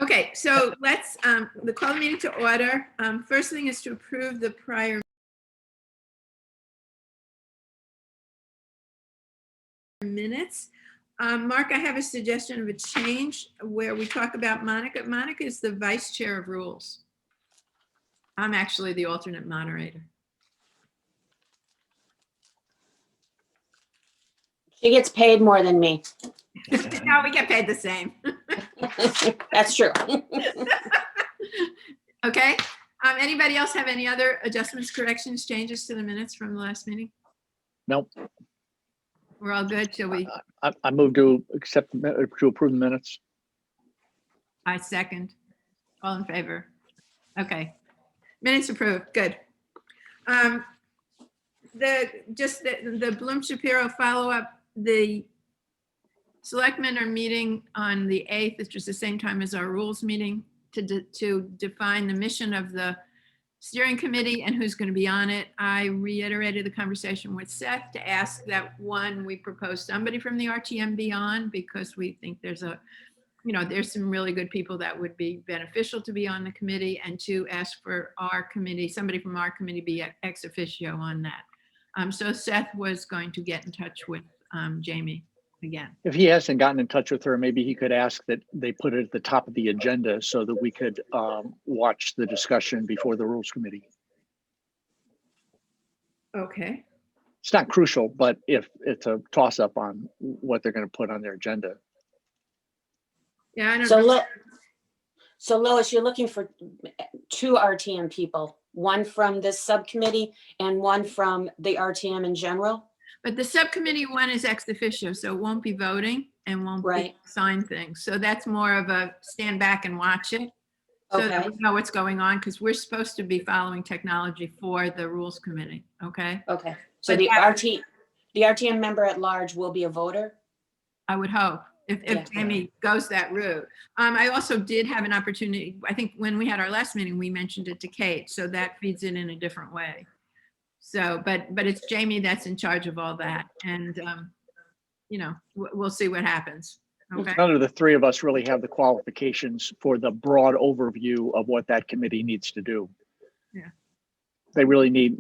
Okay, so let's call the meeting to order. First thing is to approve the prior minutes. Mark, I have a suggestion of a change where we talk about Monica. Monica is the vice chair of rules. I'm actually the alternate moderator. She gets paid more than me. No, we get paid the same. That's true. Okay. Anybody else have any other adjustments, corrections, changes to the minutes from the last meeting? Nope. We're all good. Shall we? I move to accept, to approve the minutes. I second. All in favor? Okay. Minutes approved. Good. The Bloom Shapiro follow-up, the selectmen are meeting on the 8th, which is the same time as our rules meeting, to define the mission of the steering committee and who's going to be on it. I reiterated the conversation with Seth to ask that, one, we propose somebody from the RTM be on, because we think there's there's some really good people that would be beneficial to be on the committee, and two, ask for our committee, somebody from our committee be ex officio on that. So Seth was going to get in touch with Jamie again. If he hasn't gotten in touch with her, maybe he could ask that they put it at the top of the agenda so that we could watch the discussion before the rules committee. Okay. It's not crucial, but if it's a toss up on what they're going to put on their agenda. Yeah, I don't know. So Lois, you're looking for 2 RTM people, one from this subcommittee and one from the RTM in general? But the subcommittee one is ex officio, so it won't be voting and won't be sign things. So that's more of a stand back and watch it. So that we know what's going on, because we're supposed to be following technology for the rules committee. Okay. Okay. So the RTM member at large will be a voter? I would hope, if Jamie goes that route. I also did have an opportunity, I think when we had our last meeting, we mentioned it to Kate, so that feeds in a different way. So, but it's Jamie that's in charge of all that. And, we'll see what happens. Okay. None of the 3 of us really have the qualifications for the broad overview of what that committee needs to do. Yeah. They really need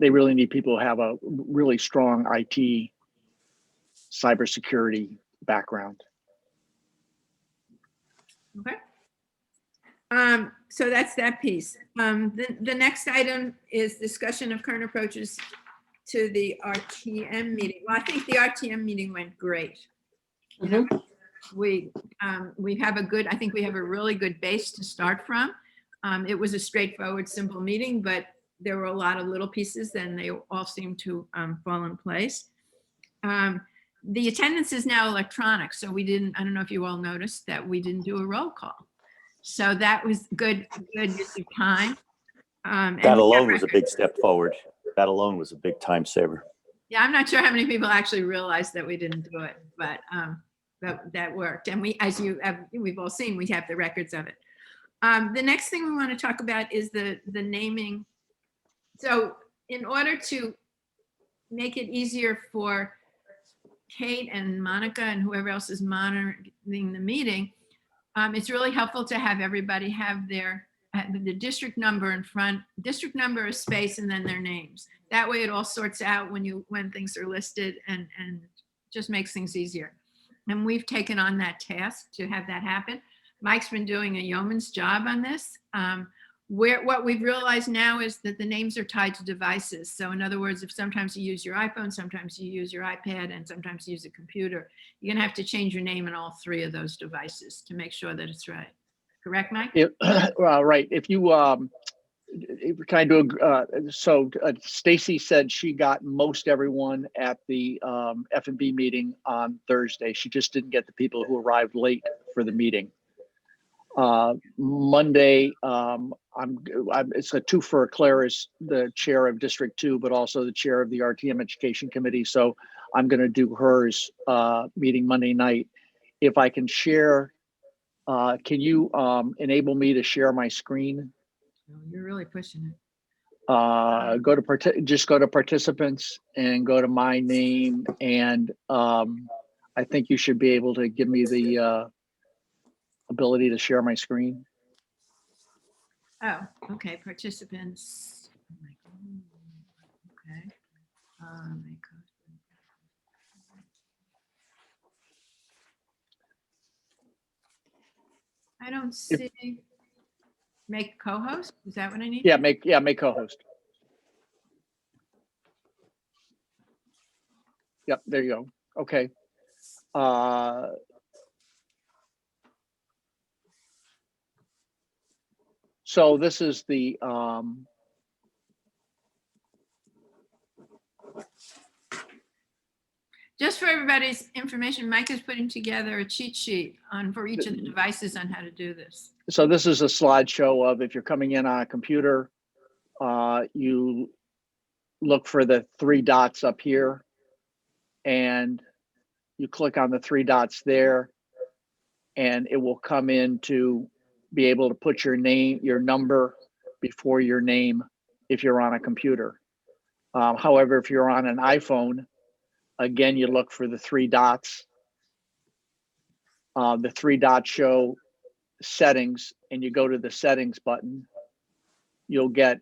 people who have a really strong IT cybersecurity background. Okay. So that's that piece. The next item is discussion of current approaches to the RTM meeting. Well, I think the RTM meeting went great. We have I think we have a really good base to start from. It was a straightforward, simple meeting, but there were a lot of little pieces, and they all seem to fall in place. The attendance is now electronic, so I don't know if you all noticed that we didn't do a roll call. So that was good use of time. That alone was a big step forward. That alone was a big time saver. Yeah, I'm not sure how many people actually realized that we didn't do it, but that worked. And we've all seen, we have the records of it. The next thing we want to talk about is the naming. So in order to make it easier for Kate and Monica and whoever else is monitoring the meeting, it's really helpful to have everybody have the district number in front, district number, a space, and then their names. That way it all sorts out when things are listed, and just makes things easier. And we've taken on that task to have that happen. Mike's been doing a yeoman's job on this. What we've realized now is that the names are tied to devices. So in other words, if sometimes you use your iPhone, sometimes you use your iPad, and sometimes you use a computer, you're gonna have to change your name in all 3 of those devices to make sure that it's right. Correct, Mike? Right. If you kind of Stacy said she got most everyone at the F&B meeting on Thursday. She just didn't get the people who arrived late for the meeting. Monday, it's a 2 for Claire is the chair of District 2, but also the chair of the RTM Education Committee. So I'm going to do hers meeting Monday night. If I can share, can you enable me to share my screen? You're really pushing it. Just go to participants and go to my name, and I think you should be able to give me the ability to share my screen. Oh, okay, participants. Okay. Make host. I don't see, make co-host, is that what I need? Yeah, make co-host. Yep, there you go. Okay. So this is the, Just for everybody's information, Mike is putting together a cheat sheet for each of the devices on how to do this. so this is a slideshow of if you're coming in on a computer, you look for the 3 dots up here and you click on the 3 dots there and it will come in to be able to put your name, your number before your name if you're on a computer. However, if you're on an iPhone, again, you look for the 3 dots. The 3 dots show settings and you go to the settings button. You'll get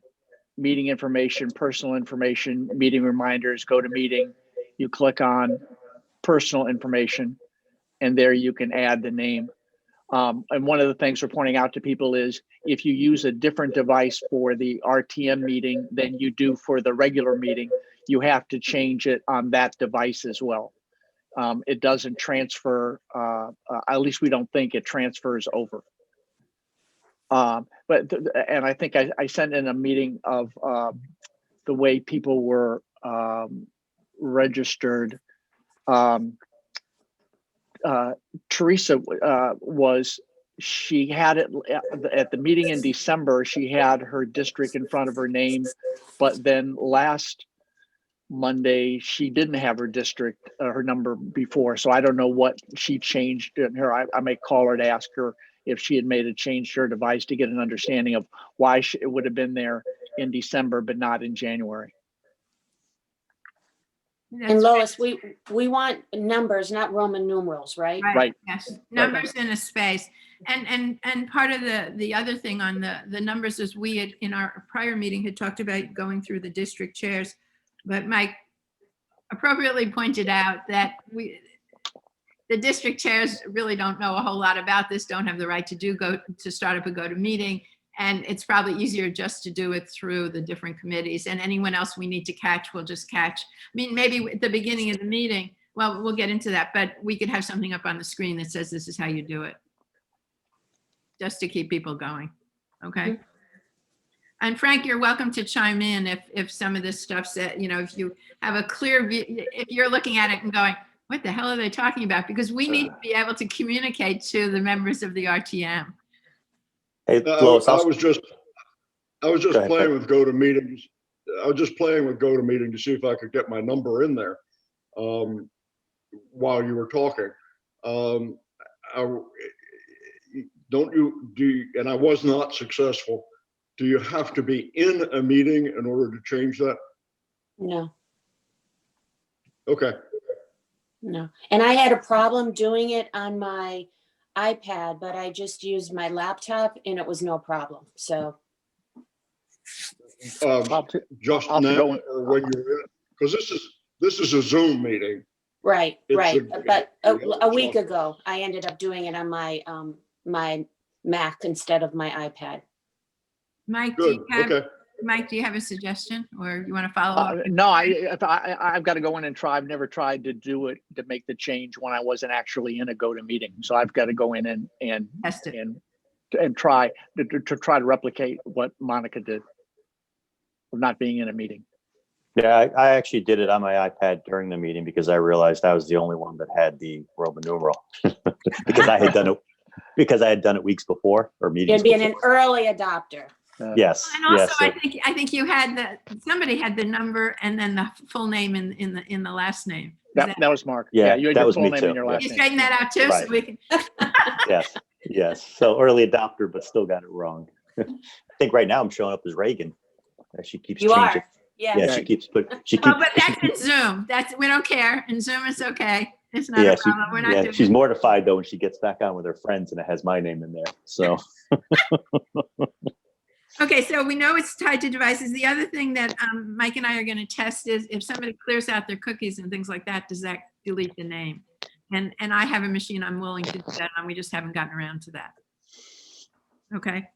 meeting information, personal information, meeting reminders, go to meeting. You click on personal information and there you can add the name. And one of the things we're pointing out to people is if you use a different device for the RTM meeting than you do for the regular meeting, you have to change it on that device as well. It doesn't transfer, at least we don't think it transfers over. And I think I sent in a meeting of the way people were registered. Teresa she had it at the meeting in December, she had her district in front of her name, but then last Monday, she didn't have her district, her number before. So I don't know what she changed in her. I may call her to ask her if she had made a change to her device to get an understanding of why it would have been there in December, but not in January. And Lois, we want numbers, not Roman numerals, right? Right. Yes, numbers in a space. And part of the other thing on the numbers is we had, in our prior meeting, had talked about going through the district chairs, but Mike appropriately pointed out that the district chairs really don't know a whole lot about this, don't have the right to start up a GoToMeeting. And it's probably easier just to do it through the different committees, and anyone else we need to catch, we'll just catch. I mean, maybe at the beginning of the meeting, well, we'll get into that, but we could have something up on the screen that says this is how you do it. Just to keep people going, okay? Mm-hmm. And Frank, you're welcome to chime in if some of this stuff's, if you have a clear view, if you're looking at it and going, what the hell are they talking about? Because we need to be able to communicate to the members of the RTM. Hey, Lois, I was just ahead, playing with GoToMeeting. I was just playing with GoToMeeting to see if I could get my number in there while you were talking. And I was not successful. Do you have to be in a meeting in order to change that? No. Okay. No. And I had a problem doing it on my iPad, but I just used my laptop and it was no problem. So Just now or when you're in it, because this is a Zoom meeting. Right. But a week ago, I ended up doing it on my my Mac instead of my iPad. Mike, Good. Mike, do you have a suggestion, or you want to follow up? No, I've got to go in and try. I've never tried to do it, to make the change when I wasn't actually in a GoToMeeting. So I've got to go in and Test it. and try to replicate what Monica did of not being in a meeting. Yeah, I actually did it on my iPad during the meeting because I realized I was the only one that had the Roman numeral because I had done it weeks before or meetings. You'd be an early adopter. Yes. And also, yes. I think you had somebody had the number and then the full name in the last name. That was Mark. Yeah, you had that your was full me name too. and your last You name. straighten that out too, Right. so we can. Yes. So early adopter, but still got it wrong. I think right now I'm showing up as Reagan. She keeps You changing. are. Yeah. Yeah, she keeps. But that's in Zoom. We don't care. In Zoom, it's okay. It's not a problem. We're not doing she's it. mortified though when she gets back on with her friends and it has my name in there. So. Okay, so we know it's tied to devices. The other thing that Mike and I are going to test is if somebody clears out their cookies and things like that, does that delete the name? And I have a machine I'm willing to do that on. We just haven't gotten around to that. Okay,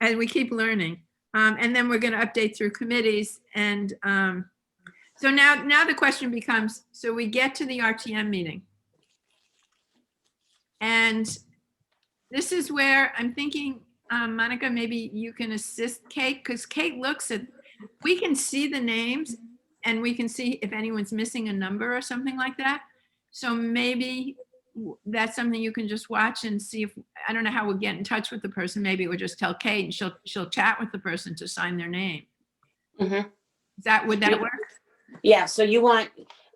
and we keep learning. And then we're going to update through committees. And so now the question becomes, so we get to the RTM meeting. And this is where I'm thinking, Monica, maybe you can assist Kate, because Kate looks at, we can see the names and we can see if anyone's missing a number or something like that. So maybe that's something you can just watch and see if, I don't know how we'll get in touch with the person. Maybe we'll just tell Kate and she'll chat with the person to sign their name. Mhm. Would that work? Yeah, so you want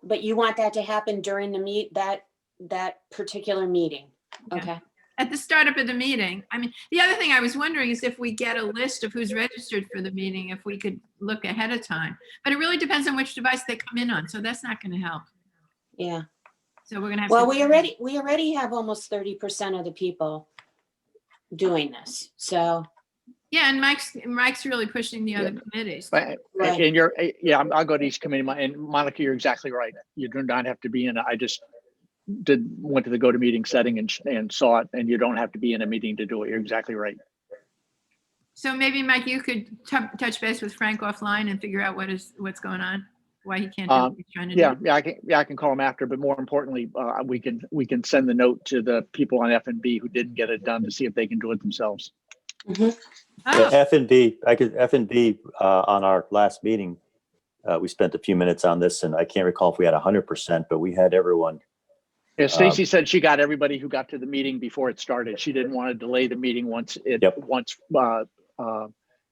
that to happen during the that particular meeting. Yeah. Okay. At the startup of the meeting. I mean, the other thing I was wondering is if we get a list of who's registered for the meeting, if we could look ahead of time. But it really depends on which device they come in on, so that's not going to help. Yeah. So we're going to have Well, to. we already have almost 30% of the people doing this. So, Yeah, and Mike's really pushing the other committees. But- Right. And I'll go to each committee. And Monica, you're exactly right. You do not have to be in. I just went to the GoToMeeting setting and saw it, and you don't have to be in a meeting to do it. You're exactly right. So maybe Mike, you could touch base with Frank offline and figure out what's going on, why he can't do what he's trying to do. I can call him after, but more importantly, we can send the note to the people on F&B who didn't get it done to see if they can do it themselves. mhm. Oh, F&B on our last meeting, we spent a few minutes on this, and I can't recall if we had 100%, but we had everyone. Yeah, Stacy said she got everybody who got to the meeting before it started. She didn't want to delay the meeting once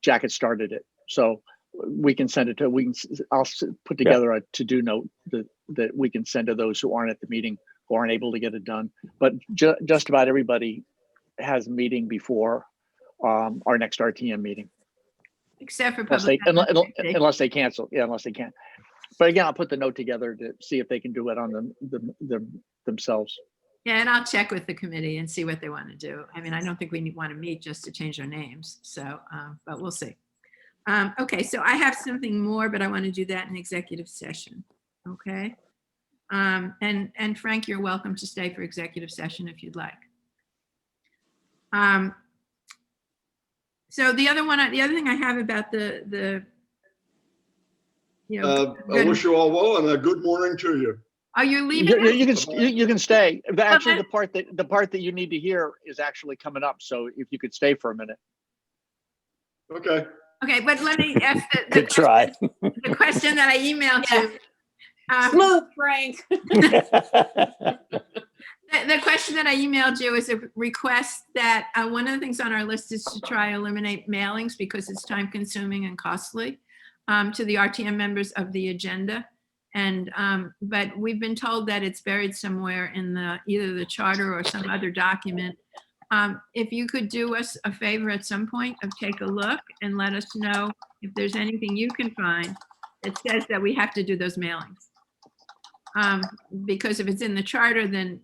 Jack had started it. So we can send it to, I'll put together a to-do note that we can send to those who aren't at the meeting, who aren't able to get it done. But just about everybody has a meeting before our next RTM meeting. except for Unless public. unless they cancel. Yeah, unless they can. But again, I'll put the note together to see if they can do it on themselves. Yeah, and I'll check with the committee and see what they want to do. I mean, I don't think we want to meet just to change our names. So, but we'll see. Okay, so I have something more, but I want to do that in executive session. Okay. And Frank, you're welcome to stay for executive session if you'd like. So the other thing I have about the I wish you all well and a good morning to you. Are you leaving? You can stay. But actually, the part that you need to hear is actually coming up. So if you could stay for a minute. Okay. Okay, but let me ask Good try. the question that I emailed you. Smooth, Frank. The question that I emailed you is a request that one of the things on our list is to try to eliminate mailings because it's time consuming and costly to the RTM members of the agenda. And but we've been told that it's buried somewhere in either the charter or some other document. If you could do us a favor at some point of take a look and let us know if there's anything you can find that says that we have to do those mailings. Because if it's in the charter, then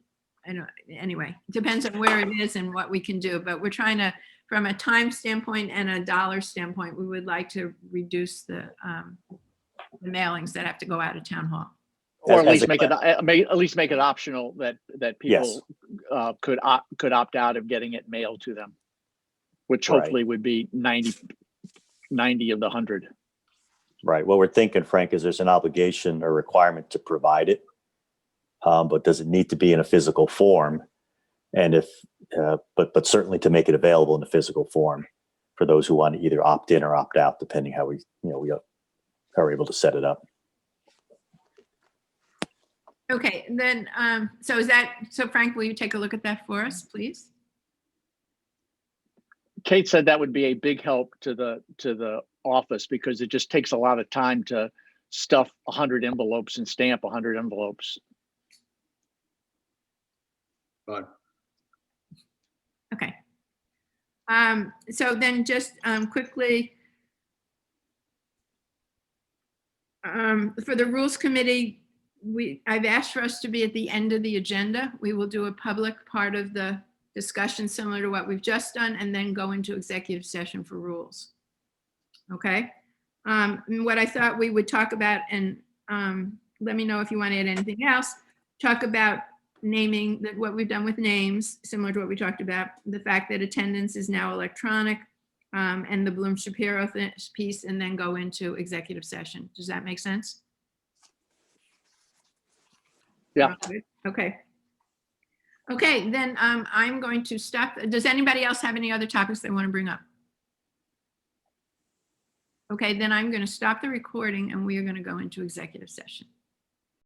I don't, anyway, it depends on where it is and what we can do. But we're trying to, from a time standpoint and a dollar standpoint, we would like to reduce the mailings that have to go out of town hall. Or at As least make it optional that people could opt out of getting it mailed to them, which hopefully would be 90 of the 100. Right. What we're thinking, Frank, is there's an obligation or requirement to provide it, but does it need to be in a physical form? And if, but certainly to make it available in a physical form for those who want to either opt in or opt out, depending how we are able to set it up. Okay, then, so Frank, will you take a look at that for us, please? Kate said that would be a big help to the office because it just takes a lot of time to stuff 100 envelopes and stamp 100 envelopes. Fine. Okay. So then just quickly, for the Rules Committee, I've asked for us to be at the end of the agenda. We will do a public part of the discussion similar to what we've just done and then go into executive session for rules. Okay. And what I thought we would talk about, and let me know if you want to add anything else, talk about naming that what we've done with names, similar to what we talked about, the fact that attendance is now electronic, and the Bloom Shapiro piece, and then go into executive session. Does that make sense? Yeah. Okay. Okay, then I'm going to stop. Does anybody else have any other topics they want to bring up? Okay, then I'm going to stop the recording and we are going to go into executive session.